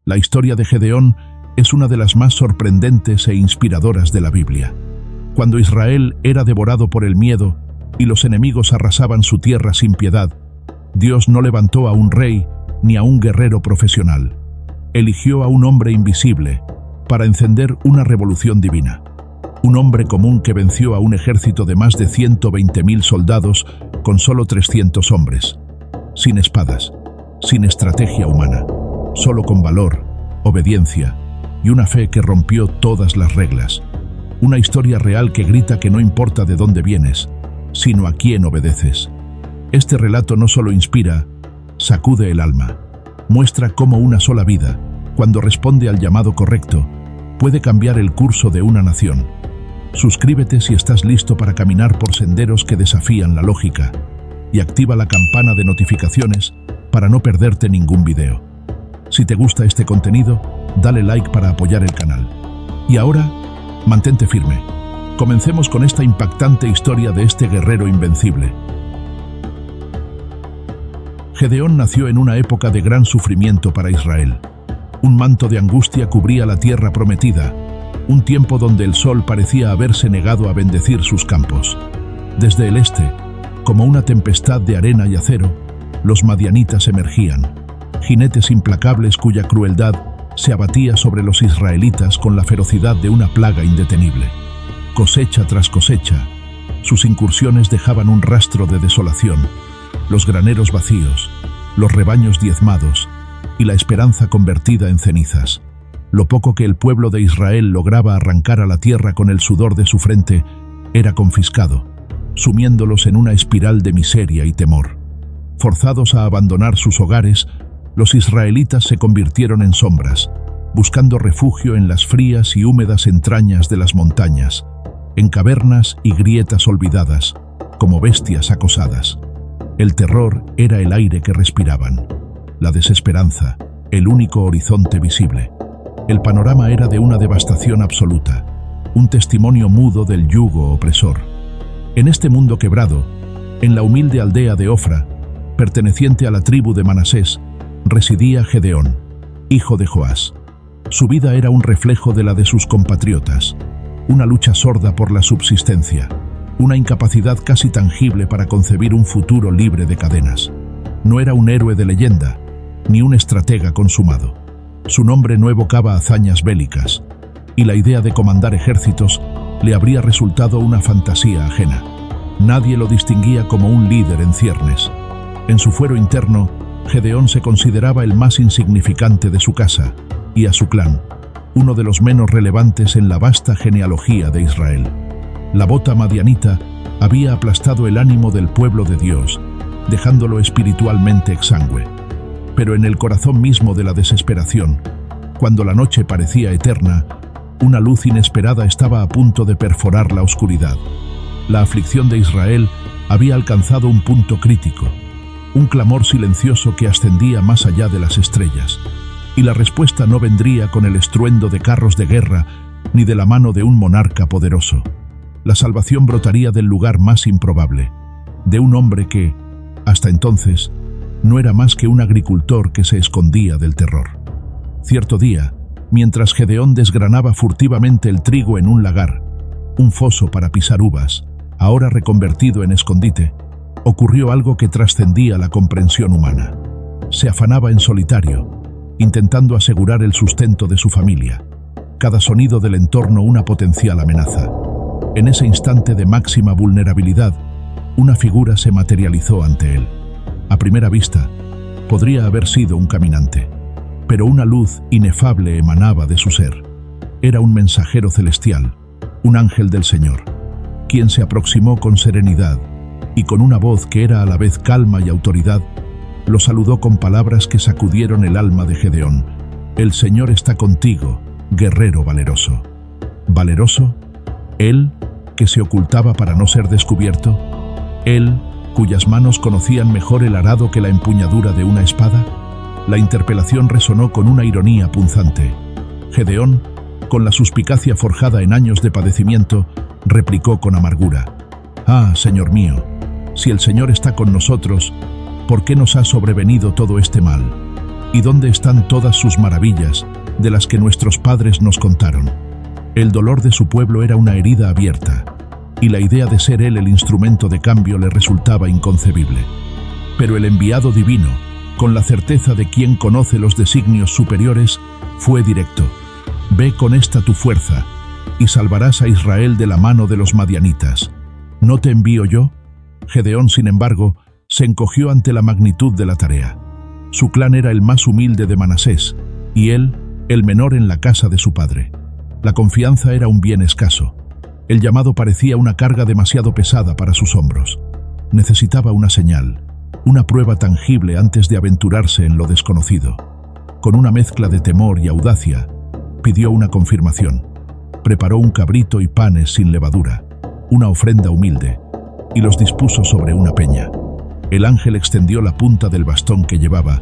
La historia de Gedeón es una de las más sorprendentes e inspiradoras de la Biblia. Cuando Israel era devorado por el miedo y los enemigos arrasaban su tierra sin piedad, Dios no levantó a un rey ni a un guerrero profesional. Eligió a un hombre invisible para encender una revolución divina. Un hombre común que venció a un ejército de más de 120.000 soldados con solo 300 hombres. Sin espadas, sin estrategia humana, solo con valor, obediencia y una fe que rompió todas las reglas. Una historia real que grita que no importa de dónde vienes, sino a quién obedeces. Este relato no solo inspira, sacude el alma. Muestra cómo una sola vida, cuando responde al llamado correcto, puede cambiar el curso de una nación. Suscríbete si estás listo para caminar por senderos que desafían la lógica y activa la campana de notificaciones para no perderte ningún video. Si te gusta este contenido, dale like para apoyar el canal. Y ahora, mantente firme. Comencemos con esta impactante historia de este guerrero invencible. Gedeón nació en una época de gran sufrimiento para Israel. Un manto de angustia cubría la tierra prometida, un tiempo donde el sol parecía haberse negado a bendecir sus campos. Desde el este, como una tempestad de arena y acero, los madianitas emergían, jinetes implacables cuya crueldad se abatía sobre los israelitas con la ferocidad de una plaga indetenible. Cosecha tras cosecha, sus incursiones dejaban un rastro de desolación, los graneros vacíos, los rebaños diezmados y la esperanza convertida en cenizas. Lo poco que el pueblo de Israel lograba arrancar a la tierra con el sudor de su frente era confiscado, sumiéndolos en una espiral de miseria y temor. Forzados a abandonar sus hogares, los israelitas se convirtieron en sombras, buscando refugio en las frías y húmedas entrañas de las montañas, en cavernas y grietas olvidadas, como bestias acosadas. El terror era el aire que respiraban, la desesperanza, el único horizonte visible. El panorama era de una devastación absoluta, un testimonio mudo del yugo opresor. En este mundo quebrado, en la humilde aldea de Ofra, perteneciente a la tribu de Manasés, residía Gedeón, hijo de Joás. Su vida era un reflejo de la de sus compatriotas, una lucha sorda por la subsistencia, una incapacidad casi tangible para concebir un futuro libre de cadenas. No era un héroe de leyenda, ni un estratega consumado. Su nombre no evocaba hazañas bélicas, y la idea de comandar ejércitos le habría resultado una fantasía ajena. Nadie lo distinguía como un líder en ciernes. En su fuero interno, Gedeón se consideraba el más insignificante de su casa y a su clan, uno de los menos relevantes en la vasta genealogía de Israel. La bota madianita había aplastado el ánimo del pueblo de Dios, dejándolo espiritualmente exangüe. Pero en el corazón mismo de la desesperación, cuando la noche parecía eterna, una luz inesperada estaba a punto de perforar la oscuridad. La aflicción de Israel había alcanzado un punto crítico, un clamor silencioso que ascendía más allá de las estrellas. Y la respuesta no vendría con el estruendo de carros de guerra ni de la mano de un monarca poderoso. La salvación brotaría del lugar más improbable, de un hombre que, hasta entonces, no era más que un agricultor que se escondía del terror. Cierto día, mientras Gedeón desgranaba furtivamente el trigo en un lagar, un foso para pisar uvas, ahora reconvertido en escondite, ocurrió algo que trascendía la comprensión humana. Se afanaba en solitario, intentando asegurar el sustento de su familia, cada sonido del entorno una potencial amenaza. En ese instante de máxima vulnerabilidad, una figura se materializó ante él. A primera vista, podría haber sido un caminante, pero una luz inefable emanaba de su ser. Era un mensajero celestial, un ángel del Señor, quien se aproximó con serenidad y con una voz que era a la vez calma y autoridad, lo saludó con palabras que sacudieron el alma de Gedeón. «El Señor está contigo, guerrero valeroso». ¿Valeroso? ¿Él, que se ocultaba para no ser descubierto? ¿Él, cuyas manos conocían mejor el arado que la empuñadura de una espada? La interpelación resonó con una ironía punzante. Gedeón, con la suspicacia forjada en años de padecimiento, replicó con amargura: «Ah, Señor mío, si el Señor está con nosotros, ¿por qué nos ha sobrevenido todo este mal? ¿Y dónde están todas sus maravillas, de las que nuestros padres nos contaron? El dolor de su pueblo era una herida abierta, y la idea de ser él el instrumento de cambio le resultaba inconcebible. Pero el enviado divino, con la certeza de quien conoce los designios superiores, fue directo. Ve con esta tu fuerza, y salvarás a Israel de la mano de los madianitas. ¿No te envío yo? Gedeón, sin embargo, se encogió ante la magnitud de la tarea. Su clan era el más humilde de Manasés, y él, el menor en la casa de su padre. La confianza era un bien escaso. El llamado parecía una carga demasiado pesada para sus hombros. Necesitaba una señal, una prueba tangible antes de aventurarse en lo desconocido. Con una mezcla de temor y audacia, pidió una confirmación. Preparó un cabrito y panes sin levadura, una ofrenda humilde, y los dispuso sobre una peña. El ángel extendió la punta del bastón que llevaba,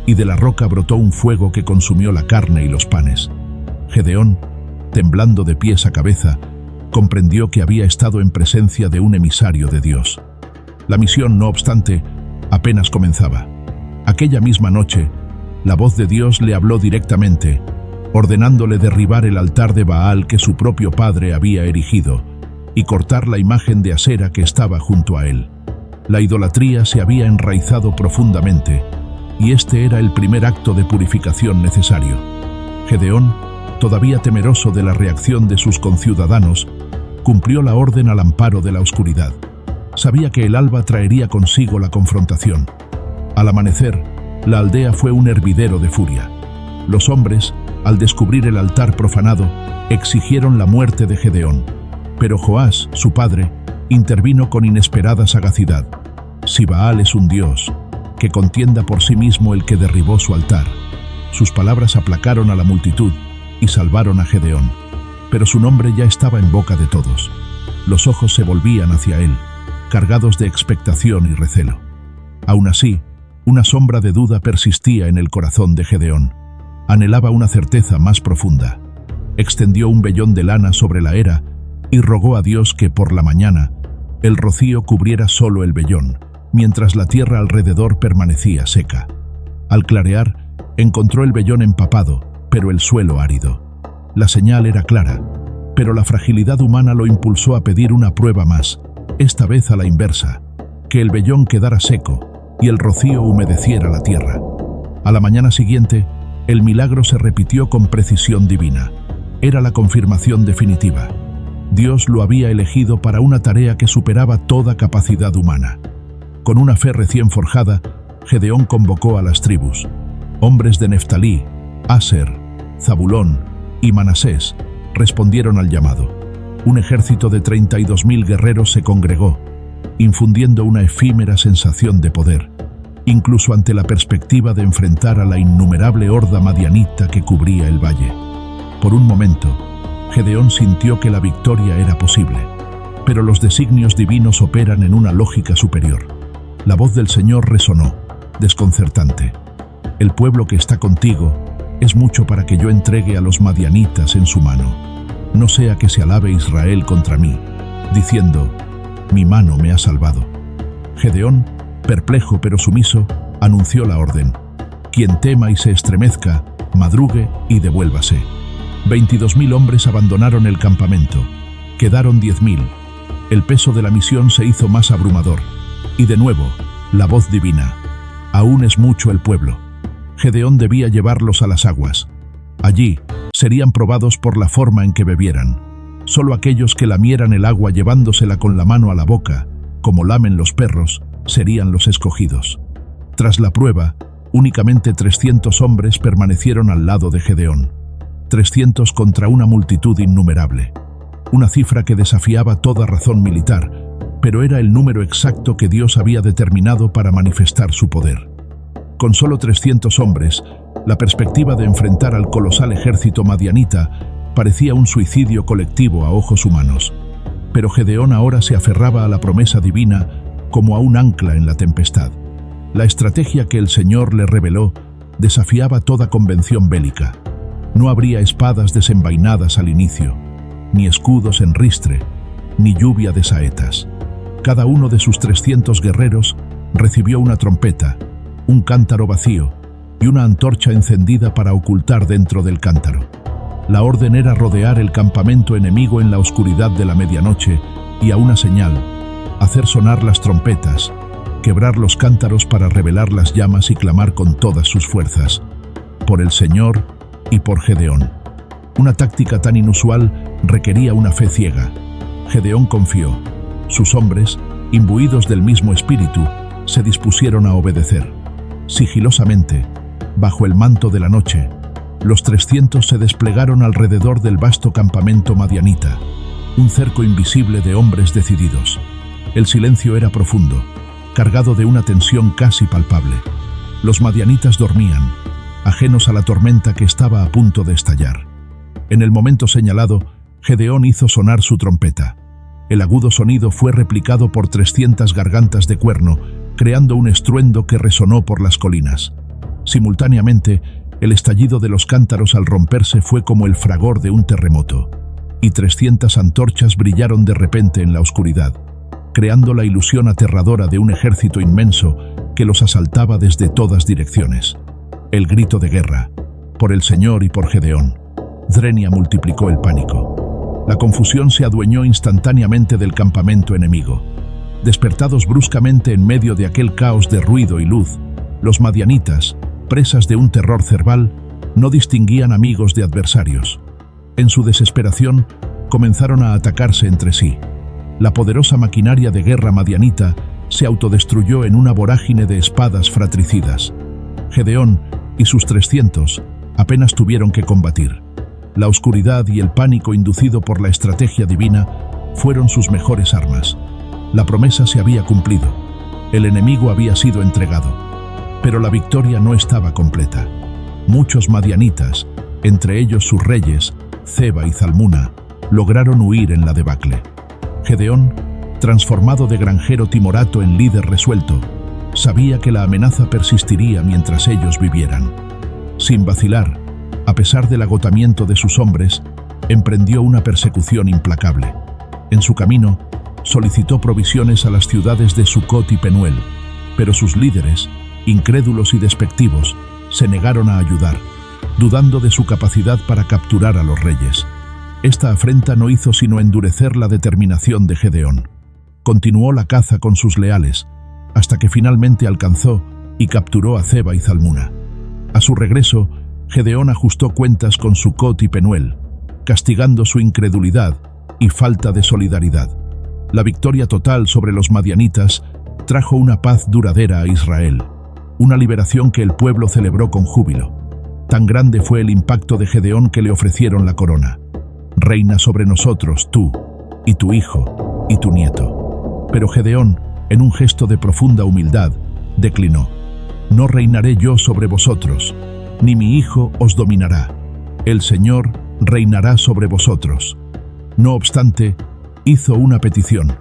y de la roca brotó un fuego que consumió la carne y los panes. Gedeón, temblando de pies a cabeza, comprendió que había estado en presencia de un emisario de Dios. La misión, no obstante, apenas comenzaba. Aquella misma noche, la voz de Dios le habló directamente, ordenándole derribar el altar de Baal que su propio padre había erigido y cortar la imagen de Asera que estaba junto a él. La idolatría se había enraizado profundamente, y este era el primer acto de purificación necesario. Gedeón, todavía temeroso de la reacción de sus conciudadanos, cumplió la orden al amparo de la oscuridad. Sabía que el alba traería consigo la confrontación. Al amanecer, la aldea fue un hervidero de furia. Los hombres, al descubrir el altar profanado, exigieron la muerte de Gedeón. Pero Joás, su padre, intervino con inesperada sagacidad. Si Baal es un dios, que contienda por sí mismo el que derribó su altar. Sus palabras aplacaron a la multitud y salvaron a Gedeón. Pero su nombre ya estaba en boca de todos. Los ojos se volvían hacia él, cargados de expectación y recelo. Aún así, una sombra de duda persistía en el corazón de Gedeón. Anhelaba una certeza más profunda. Extendió un vellón de lana sobre la era y rogó a Dios que por la mañana el rocío cubriera solo el vellón, mientras la tierra alrededor permanecía seca. Al clarear, encontró el vellón empapado, pero el suelo árido. La señal era clara, pero la fragilidad humana lo impulsó a pedir una prueba más, esta vez a la inversa, que el vellón quedara seco y el rocío humedeciera la tierra. A la mañana siguiente, el milagro se repitió con precisión divina. Era la confirmación definitiva. Dios lo había elegido para una tarea que superaba toda capacidad humana. Con una fe recién forjada, Gedeón convocó a las tribus. Hombres de Neftalí, Aser, Zabulón y Manasés respondieron al llamado. Un ejército de 32.000 guerreros se congregó, infundiendo una efímera sensación de poder, incluso ante la perspectiva de enfrentar a la innumerable horda madianita que cubría el valle. Por un momento, Gedeón sintió que la victoria era posible, pero los designios divinos operan en una lógica superior. La voz del Señor resonó, desconcertante. El pueblo que está contigo es mucho para que yo entregue a los madianitas en su mano. No sea que se alabe Israel contra mí, diciendo, mi mano me ha salvado. Gedeón, perplejo pero sumiso, anunció la orden. Quien tema y se estremezca, madrugue y devuélvase. 22.000 hombres abandonaron el campamento. Quedaron 10.000. El peso de la misión se hizo más abrumador. Y de nuevo, la voz divina. Aún es mucho el pueblo. Gedeón debía llevarlos a las aguas. Allí, serían probados por la forma en que bebieran. Solo aquellos que lamieran el agua llevándosela con la mano a la boca, como lamen los perros, serían los escogidos. Tras la prueba, únicamente 300 hombres permanecieron al lado de Gedeón. 300 contra una multitud innumerable. Una cifra que desafiaba toda razón militar, pero era el número exacto que Dios había determinado para manifestar su poder. Con solo 300 hombres, la perspectiva de enfrentar al colosal ejército madianita parecía un suicidio colectivo a ojos humanos. Pero Gedeón ahora se aferraba a la promesa divina como a un ancla en la tempestad. La estrategia que el Señor le reveló desafiaba toda convención bélica. No habría espadas desenvainadas al inicio, ni escudos en ristre, ni lluvia de saetas. Cada uno de sus 300 guerreros recibió una trompeta, un cántaro vacío y una antorcha encendida para ocultar dentro del cántaro. La orden era rodear el campamento enemigo en la oscuridad de la medianoche y, a una señal, hacer sonar las trompetas, quebrar los cántaros para revelar las llamas y clamar con todas sus fuerzas, por el Señor y por Gedeón. Una táctica tan inusual requería una fe ciega. Gedeón confió. Sus hombres, imbuidos del mismo espíritu, se dispusieron a obedecer. Sigilosamente, bajo el manto de la noche, los 300 se desplegaron alrededor del vasto campamento madianita, un cerco invisible de hombres decididos. El silencio era profundo, cargado de una tensión casi palpable. Los madianitas dormían, ajenos a la tormenta que estaba a punto de estallar. En el momento señalado, Gedeón hizo sonar su trompeta. El agudo sonido fue replicado por 300 gargantas de cuerno, creando un estruendo que resonó por las colinas. Simultáneamente, el estallido de los cántaros al romperse fue como el fragor de un terremoto, y 300 antorchas brillaron de repente en la oscuridad, creando la ilusión aterradora de un ejército inmenso que los asaltaba desde todas direcciones. El grito de guerra, por el Señor y por Gedeón. Drenia multiplicó el pánico. La confusión se adueñó instantáneamente del campamento enemigo. Despertados bruscamente en medio de aquel caos de ruido y luz, los madianitas, presas de un terror cerval, no distinguían amigos de adversarios. En su desesperación, comenzaron a atacarse entre sí. La poderosa maquinaria de guerra madianita se autodestruyó en una vorágine de espadas fratricidas. Gedeón y sus 300 apenas tuvieron que combatir. La oscuridad y el pánico inducido por la estrategia divina fueron sus mejores armas. La promesa se había cumplido. El enemigo había sido entregado. Pero la victoria no estaba completa. Muchos madianitas, entre ellos sus reyes, Zeba y Zalmuna, lograron huir en la debacle. Gedeón, transformado de granjero timorato en líder resuelto, sabía que la amenaza persistiría mientras ellos vivieran. Sin vacilar, a pesar del agotamiento de sus hombres, emprendió una persecución implacable. En su camino, solicitó provisiones a las ciudades de Sucot y Penuel, pero sus líderes, incrédulos y despectivos, se negaron a ayudar, dudando de su capacidad para capturar a los reyes. Esta afrenta no hizo sino endurecer la determinación de Gedeón. Continuó la caza con sus leales, hasta que finalmente alcanzó y capturó a Zeba y Zalmuna. A su regreso, Gedeón ajustó cuentas con Sucot y Penuel, castigando su incredulidad y falta de solidaridad. La victoria total sobre los madianitas trajo una paz duradera a Israel, una liberación que el pueblo celebró con júbilo. Tan grande fue el impacto de Gedeón que le ofrecieron la corona. Reina sobre nosotros tú, y tu hijo, y tu nieto. Pero Gedeón, en un gesto de profunda humildad, declinó. No reinaré yo sobre vosotros, ni mi hijo os dominará. El Señor reinará sobre vosotros. No obstante, hizo una petición,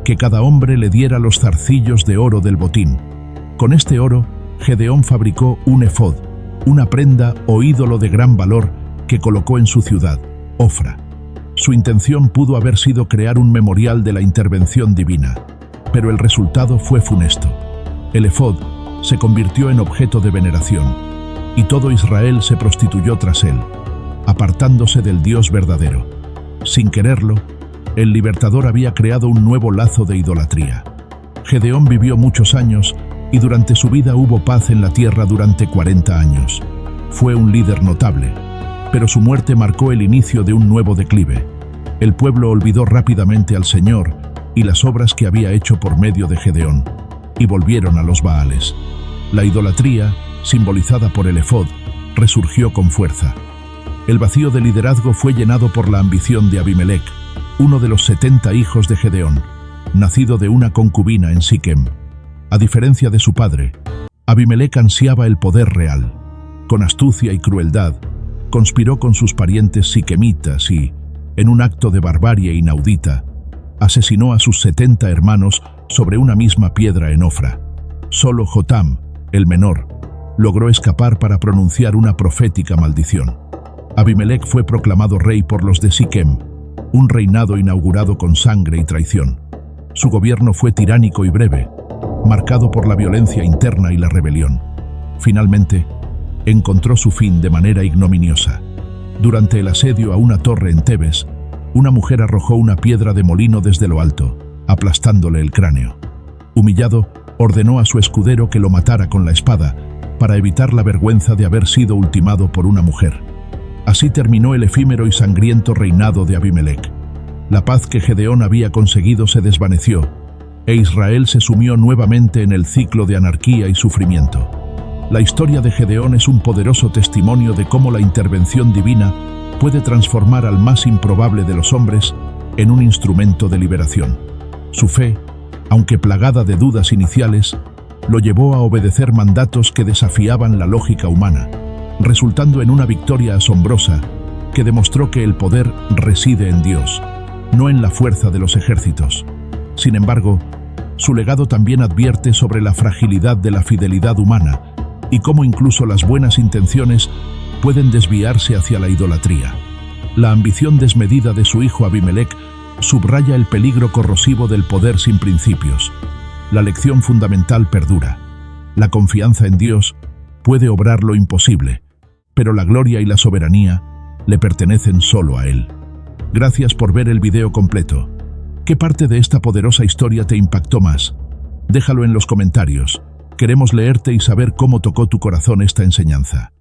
que cada hombre le diera los zarcillos de oro del botín. Con este oro, Gedeón fabricó un efod, una prenda o ídolo de gran valor que colocó en su ciudad, Ofra. Su intención pudo haber sido crear un memorial de la intervención divina, pero el resultado fue funesto. El efod se convirtió en objeto de veneración, y todo Israel se prostituyó tras él, apartándose del Dios verdadero. Sin quererlo, el libertador había creado un nuevo lazo de idolatría. Gedeón vivió muchos años y durante su vida hubo paz en la tierra durante 40 años. Fue un líder notable, pero su muerte marcó el inicio de un nuevo declive. El pueblo olvidó rápidamente al Señor y las obras que había hecho por medio de Gedeón, y volvieron a los Baales. La idolatría, simbolizada por el efod, resurgió con fuerza. El vacío de liderazgo fue llenado por la ambición de Abimelec, uno de los 70 hijos de Gedeón, nacido de una concubina en Siquem. A diferencia de su padre, Abimelec ansiaba el poder real. Con astucia y crueldad, conspiró con sus parientes siquemitas y, en un acto de barbarie inaudita, asesinó a sus 70 hermanos sobre una misma piedra en Ofra. Solo Jotam, el menor, logró escapar para pronunciar una profética maldición. Abimelec fue proclamado rey por los de Siquem, un reinado inaugurado con sangre y traición. Su gobierno fue tiránico y breve, marcado por la violencia interna y la rebelión. Finalmente, encontró su fin de manera ignominiosa. Durante el asedio a una torre en Tebes, una mujer arrojó una piedra de molino desde lo alto, aplastándole el cráneo. Humillado, ordenó a su escudero que lo matara con la espada, para evitar la vergüenza de haber sido ultimado por una mujer. Así terminó el efímero y sangriento reinado de Abimelec. La paz que Gedeón había conseguido se desvaneció, e Israel se sumió nuevamente en el ciclo de anarquía y sufrimiento. La historia de Gedeón es un poderoso testimonio de cómo la intervención divina puede transformar al más improbable de los hombres en un instrumento de liberación. Su fe, aunque plagada de dudas iniciales, lo llevó a obedecer mandatos que desafiaban la lógica humana, resultando en una victoria asombrosa que demostró que el poder reside en Dios, no en la fuerza de los ejércitos. Sin embargo, su legado también advierte sobre la fragilidad de la fidelidad humana y cómo incluso las buenas intenciones pueden desviarse hacia la idolatría. La ambición desmedida de su hijo Abimelec subraya el peligro corrosivo del poder sin principios. La lección fundamental perdura. La confianza en Dios puede obrar lo imposible, pero la gloria y la soberanía le pertenecen solo a Él. Gracias por ver el video completo. ¿Qué parte de esta poderosa historia te impactó más? Déjalo en los comentarios. Queremos leerte y saber cómo tocó tu corazón esta enseñanza.